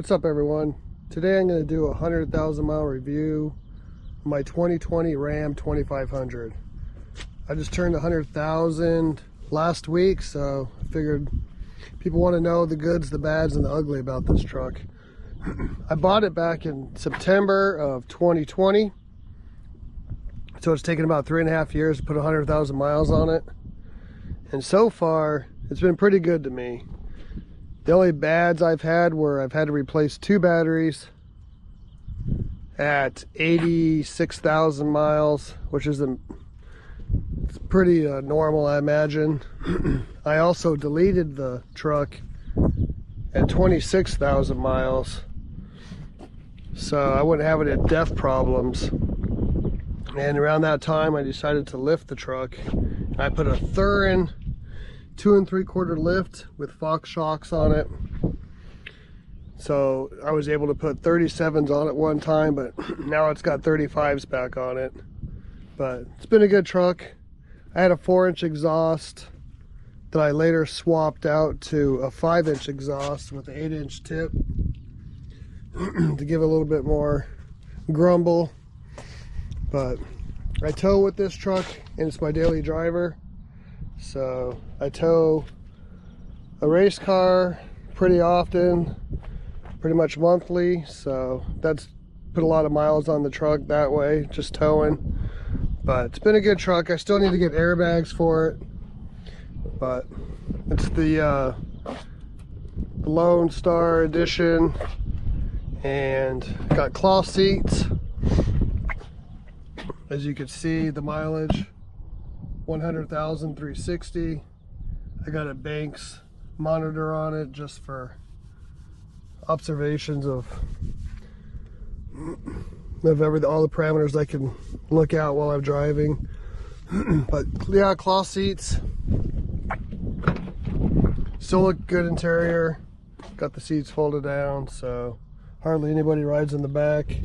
What's up, everyone? Today I'm going to do a 100,000 mile review of my 2020 Ram 2500. I just turned 100,000 last week, so I figured people want to know the goods, the bads, and the ugly about this truck. I bought it back in September of 2020, so it's taken about 3.5 years to put 100,000 miles on it, and so far it's been pretty good to me. The only bads I've had were I've had to replace 2 batteries at 86,000 miles, which is it's pretty normal, I imagine. I also deleted the truck at 26,000 miles, so I wouldn't have any DEF problems. And around that time, I decided to lift the truck. I put a Thurin 2 3/4 lift with Fox shocks on it, so I was able to put 37s on it one time, but now it's got 35s back on it. But it's been a good truck. I had a 4-inch exhaust that I later swapped out to a 5-inch exhaust with an 8-inch tip to give a little bit more grumble. But I tow with this truck, and it's my daily driver. So I tow a race car pretty often, pretty much monthly, so that's put a lot of miles on the truck that way, just towing. But it's been a good truck. I still need to get airbags for it, but it's the Lone Star edition, and got cloth seats. As you can see, the mileage 100,360. I got a Banks monitor on it just for observations of all the parameters I can look out while I'm driving. But yeah, cloth seats. Still look good interior. Got the seats folded down, so hardly anybody rides in the back.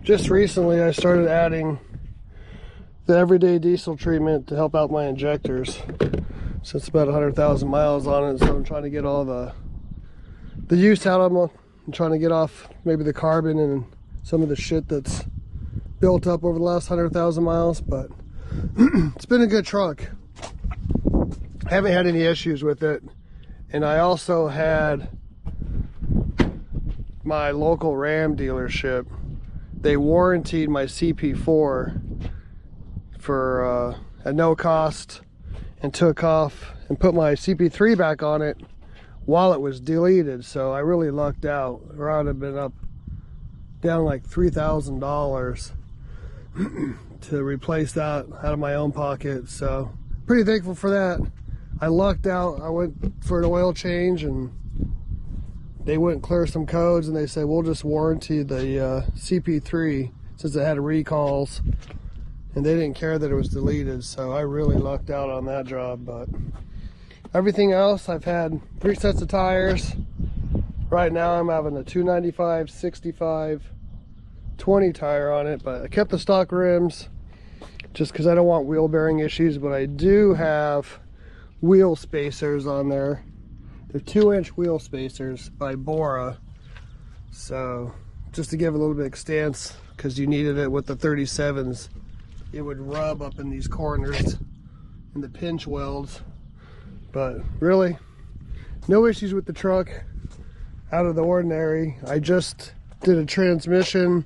Just recently I started adding the everyday diesel treatment to help out my injectors. So it's about 100,000 miles on it, so I'm trying to get all the use out of them. I'm trying to get off maybe the carbon and some of the shit that's built up over the last 100,000 miles, but it's been a good truck. I haven't had any issues with it. And I also had my local Ram dealership, they warrantied my CP4 for at no cost, and took off and put my CP3 back on it while it was deleted. So I really lucked out, or I'd have been down like $3,000 to replace that out of my own pocket. So pretty thankful for that. I lucked out. I went for an oil change and they wouldn't clear some codes, and they said, we'll just warranty the CP3 since it had recalls. And they didn't care that it was deleted, so I really lucked out on that job. But everything else, I've had 3 sets of tires. Right now I'm having a 295 65 20 tire on it, but I kept the stock rims just because I don't want wheel bearing issues. But I do have wheel spacers on there. They're 2-inch wheel spacers by Bora, so just to give a little bit of stance, because you needed it with the 37s. It would rub up in these corners in the pinch welds. But really, no issues with the truck out of the ordinary. I just did a transmission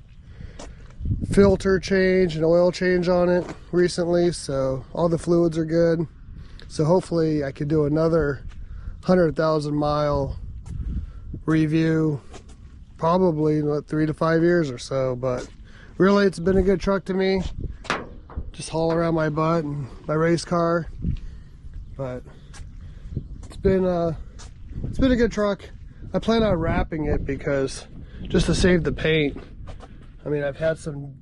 filter change and oil change on it recently, so all the fluids are good. So hopefully I could do another 100,000 mile review, probably in 3 to 5 years or so. But really, it's been a good truck to me. Just haul around my butt and my race car. But it's been a good truck. I plan on wrapping it because just to save the paint. I mean, I've had some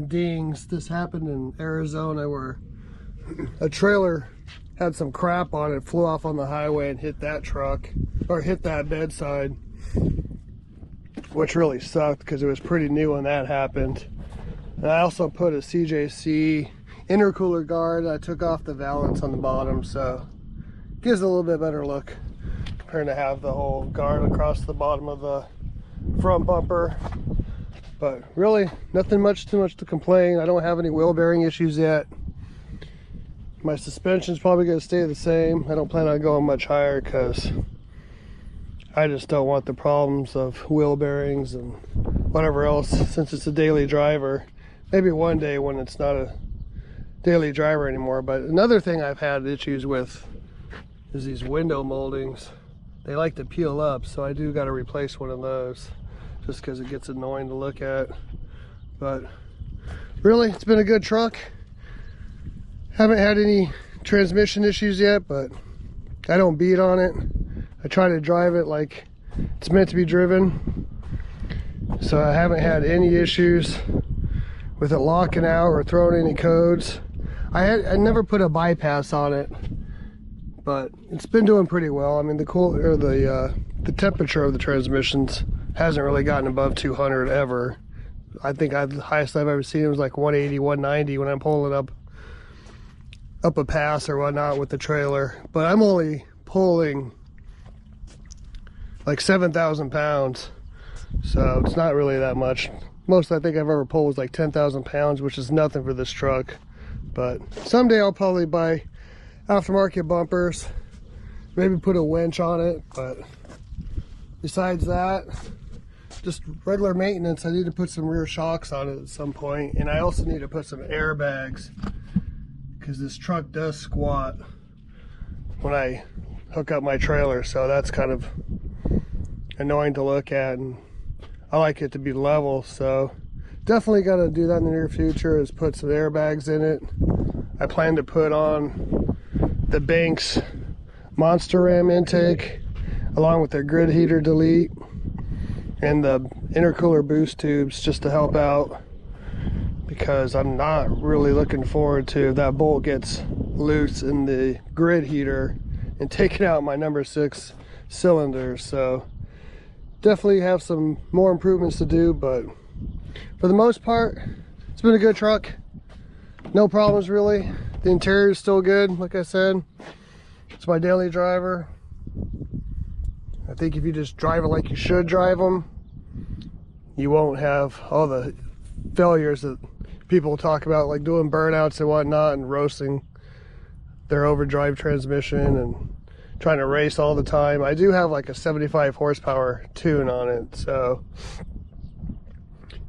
dings. This happened in Arizona where a trailer had some crap on it, flew off on the highway and hit that truck, or hit that bedside, which really sucked because it was pretty new when that happened. And I also put a CJC intercooler guard. I took off the valance on the bottom, so it gives it a little bit better look compared to have the whole guard across the bottom of the front bumper. But really, nothing too much to complain. I don't have any wheel bearing issues yet. My suspension's probably going to stay the same. I don't plan on going much higher because I just don't want the problems of wheel bearings and whatever else, since it's a daily driver. Maybe one day when it's not a daily driver anymore. But another thing I've had issues with is these window moldings. They like to peel up, so I do got to replace one of those just because it gets annoying to look at. But really, it's been a good truck. Haven't had any transmission issues yet, but I don't beat on it. I try to drive it like it's meant to be driven. So I haven't had any issues with it locking out or throwing any codes. I never put a bypass on it, but it's been doing pretty well. I mean, the temperature of the transmissions hasn't really gotten above 200 ever. I think the highest I've ever seen it was like 180, 190 when I'm pulling up a pass or whatnot with the trailer. But I'm only pulling like 7,000 pounds, so it's not really that much. Most I think I've ever pulled was like 10,000 pounds, which is nothing for this truck. But someday I'll probably buy aftermarket bumpers, maybe put a winch on it. But besides that, just regular maintenance. I need to put some rear shocks on it at some point, and I also need to put some airbags because this truck does squat when I hook up my trailer, so that's kind of annoying to look at, and I like it to be level. So definitely got to do that in the near future, is put some airbags in it. I plan to put on the Banks Monster Ram intake along with their grid heater delete and the intercooler boost tubes just to help out, because I'm not really looking forward to if that bolt gets loose in the grid heater and taking out my number 6 cylinder. So definitely have some more improvements to do, but for the most part, it's been a good truck. No problems really. The interior is still good, like I said. It's my daily driver. I think if you just drive it like you should drive them, you won't have all the failures that people talk about, like doing burnouts and whatnot and roasting their overdrive transmission and trying to race all the time. I do have like a 75 horsepower tune on it, so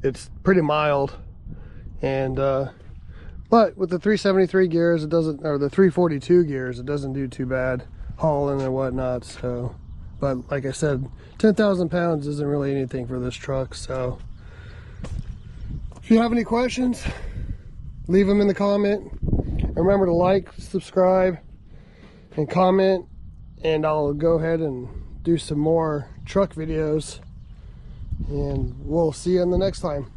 it's pretty mild. And but with the 373 gears, it doesn't, or the 342 gears, it doesn't do too bad hauling and whatnot. So, but like I said, 10,000 pounds isn't really anything for this truck. So if you have any questions, leave them in the comment. And remember to like, subscribe, and comment, and I'll go ahead and do some more truck videos, and we'll see you on the next time.